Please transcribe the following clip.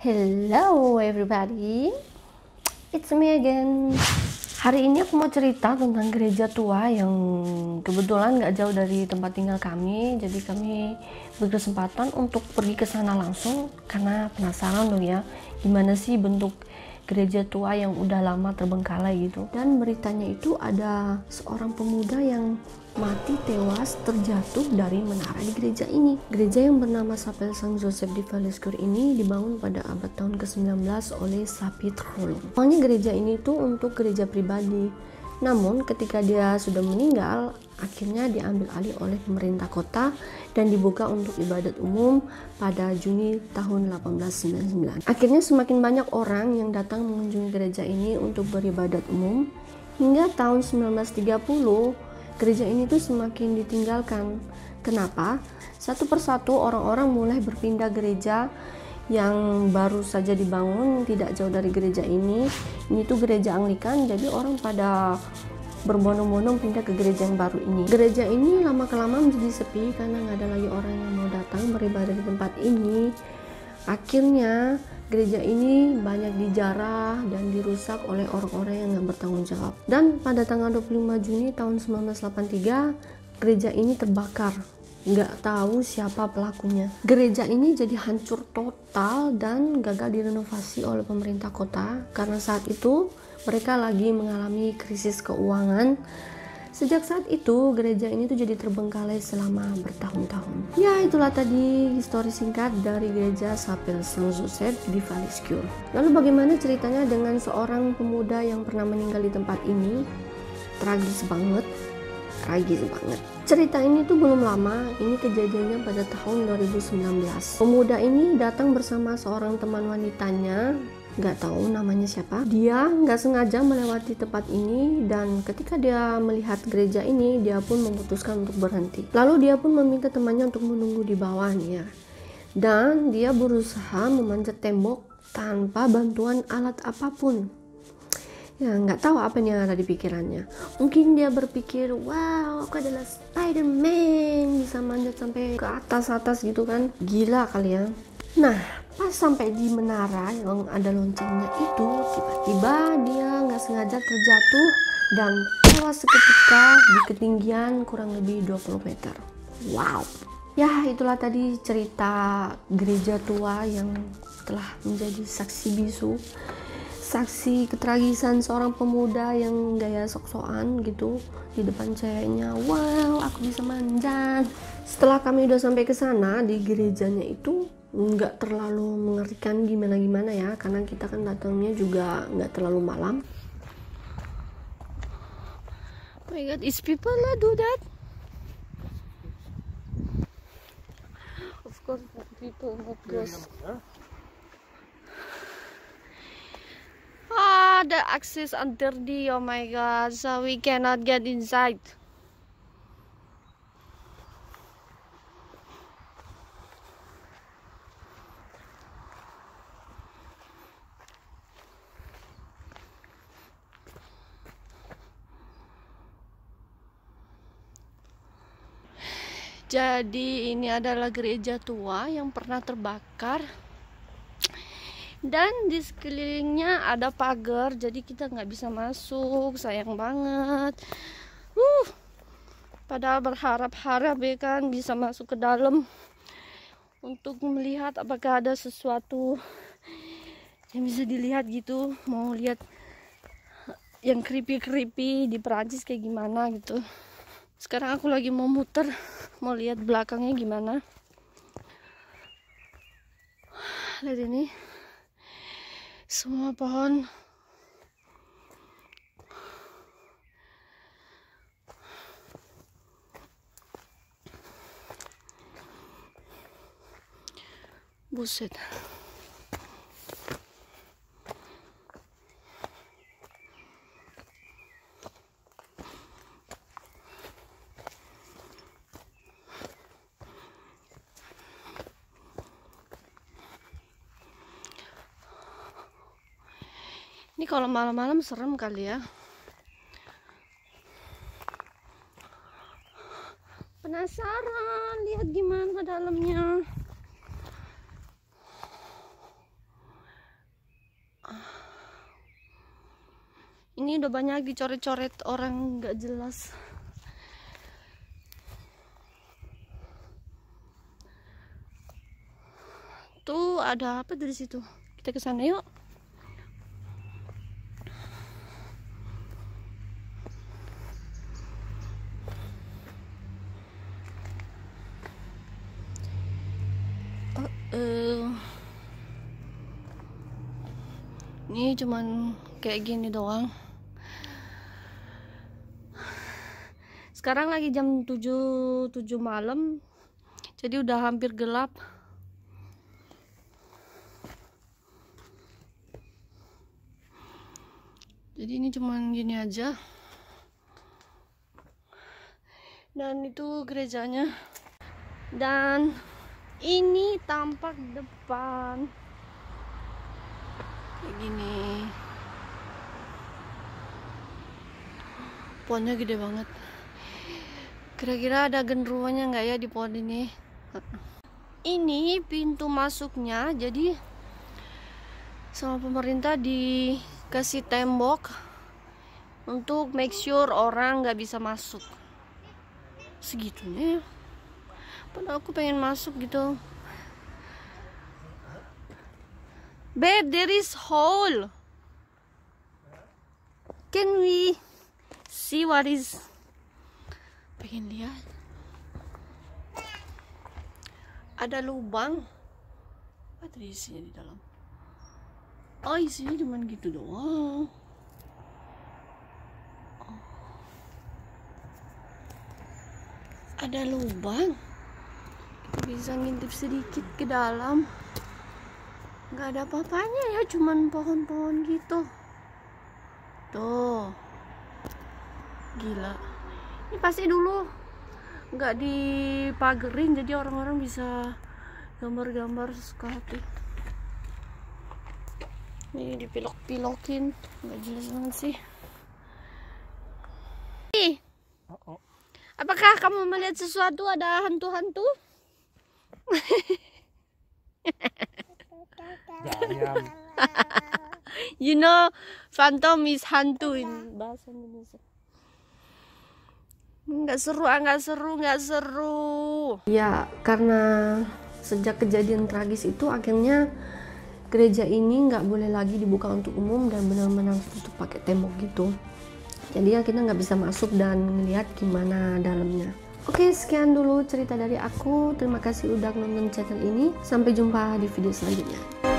Hello everybody, it's me again. Hari ini aku mau cerita tentang gereja tua yang kebetulan gak jauh dari tempat tinggal kami. Jadi kami berkesempatan untuk pergi ke sana langsung karena penasaran dong ya, gimana sih bentuk gereja tua yang udah lama terbengkalai gitu. Dan beritanya itu ada seorang pemuda yang mati tewas terjatuh dari menara di gereja ini. Gereja yang bernama Chapelle Saint-Joseph di Valescure ini dibangun pada abad tahun ke-19 oleh Sapit Rolong. Awalnya gereja ini tuh untuk gereja pribadi. Namun ketika dia sudah meninggal, akhirnya diambil alih oleh pemerintah kota dan dibuka untuk ibadat umum pada Juni tahun 1899. Akhirnya semakin banyak orang yang datang mengunjungi gereja ini untuk beribadat umum. Hingga tahun 1930, gereja ini tuh semakin ditinggalkan. Kenapa? Satu persatu orang-orang mulai berpindah gereja yang baru saja dibangun tidak jauh dari gereja ini. Ini tuh gereja Anglikan, jadi orang pada berbondong-bondong pindah ke gereja yang baru ini. Gereja ini lama-kelamaan menjadi sepi karena nggak ada lagi orang yang mau datang beribadah di tempat ini. Akhirnya gereja ini banyak dijarah dan dirusak oleh orang-orang yang nggak bertanggung jawab. Dan pada tanggal 25 Juni tahun 1983, gereja ini terbakar. Nggak tahu siapa pelakunya. Gereja ini jadi hancur total dan gagal direnovasi oleh pemerintah kota karena saat itu mereka lagi mengalami krisis keuangan. Sejak saat itu, gereja ini tuh jadi terbengkalai selama bertahun-tahun. Ya, itulah tadi histori singkat dari gereja Chapelle Saint-Joseph di Valescure. Lalu bagaimana ceritanya dengan seorang pemuda yang pernah meninggal di tempat ini? Tragis banget. Cerita ini tuh belum lama, ini kejadiannya pada tahun 2019. Pemuda ini datang bersama seorang teman wanitanya, nggak tahu namanya siapa. Dia nggak sengaja melewati tempat ini dan ketika dia melihat gereja ini, dia pun memutuskan untuk berhenti. Lalu dia pun meminta temannya untuk menunggu di bawahnya. Dan dia berusaha memanjat tembok tanpa bantuan alat apapun. Ya, nggak tahu apa yang ada di pikirannya. Mungkin dia berpikir, wow, aku adalah Spider-Man, bisa manjat sampai ke atas-atas gitu kan. Gila kali ya. Nah, pas sampai di menara yang ada loncengnya itu, tiba-tiba dia nggak sengaja terjatuh dan tewas seketika di ketinggian kurang lebih 20 meter. Wow. Ya, itulah tadi cerita gereja tua yang telah menjadi saksi bisu, saksi ketragisan seorang pemuda yang gaya sok-sokan gitu di depan ceweknya. Wow, aku bisa manjat. Setelah kami udah sampai ke sana, di gerejanya itu nggak terlalu mengerikan gimana-gimana ya, karena kita kan datangnya juga nggak terlalu malam. Oh my god, is people lah do that? Of course, people not ghosts. The access under the, oh my god, so we cannot get inside. Jadi ini adalah gereja tua yang pernah terbakar. Dan di sekelilingnya ada pagar, jadi kita nggak bisa masuk, sayang banget. Padahal berharap-harap ya kan bisa masuk ke dalam untuk melihat apakah ada sesuatu yang bisa dilihat gitu. Mau lihat yang creepy di Perancis kayak gimana gitu. Sekarang aku lagi mau muter, mau lihat belakangnya gimana. Lihat ini. Semua pohon buset. Ini kalau malam-malam serem kali ya. Penasaran lihat gimana dalamnya. Ini udah banyak dicoret-coret orang nggak jelas. Tuh ada apa dari situ? Kita ke sana yuk. Ini cuman kayak gini doang. Sekarang lagi jam 7 malam. Jadi udah hampir gelap. Jadi ini cuman gini aja. Dan itu gerejanya. Dan ini tampak depan kayak gini. Pohonnya gede banget. Kira-kira ada genderuwonya nggak ya di pohon ini? Ini pintu masuknya, jadi sama pemerintah dikasih tembok untuk make sure orang nggak bisa masuk. Segitunya. Padahal aku pengen masuk gitu. Babe, there is hole. Can we see what is? Pengen lihat. Ada lubang. Apa tadi isinya di dalam? Oh, isinya cuman gitu doang. Oh. Ada lubang. Kita bisa ngintip sedikit ke dalam. Nggak ada apa-apanya ya, cuman pohon-pohon gitu. Tuh. Gila. Ini pasti dulu nggak dipagerin, jadi orang-orang bisa gambar-gambar sesuka hati. Ini dipilok-pilokin, nggak jelas banget sih. Apakah kamu melihat sesuatu? Ada hantu-hantu? You know, phantom is hantu in bahasa Indonesia. Nggak seru. Ya, karena sejak kejadian tragis itu akhirnya gereja ini nggak boleh lagi dibuka untuk umum dan benar-benar tutup pakai tembok gitu. Jadi akhirnya nggak bisa masuk dan ngeliat gimana dalamnya. Oke, sekian dulu cerita dari aku. Terima kasih udah nonton channel ini. Sampai jumpa di video selanjutnya.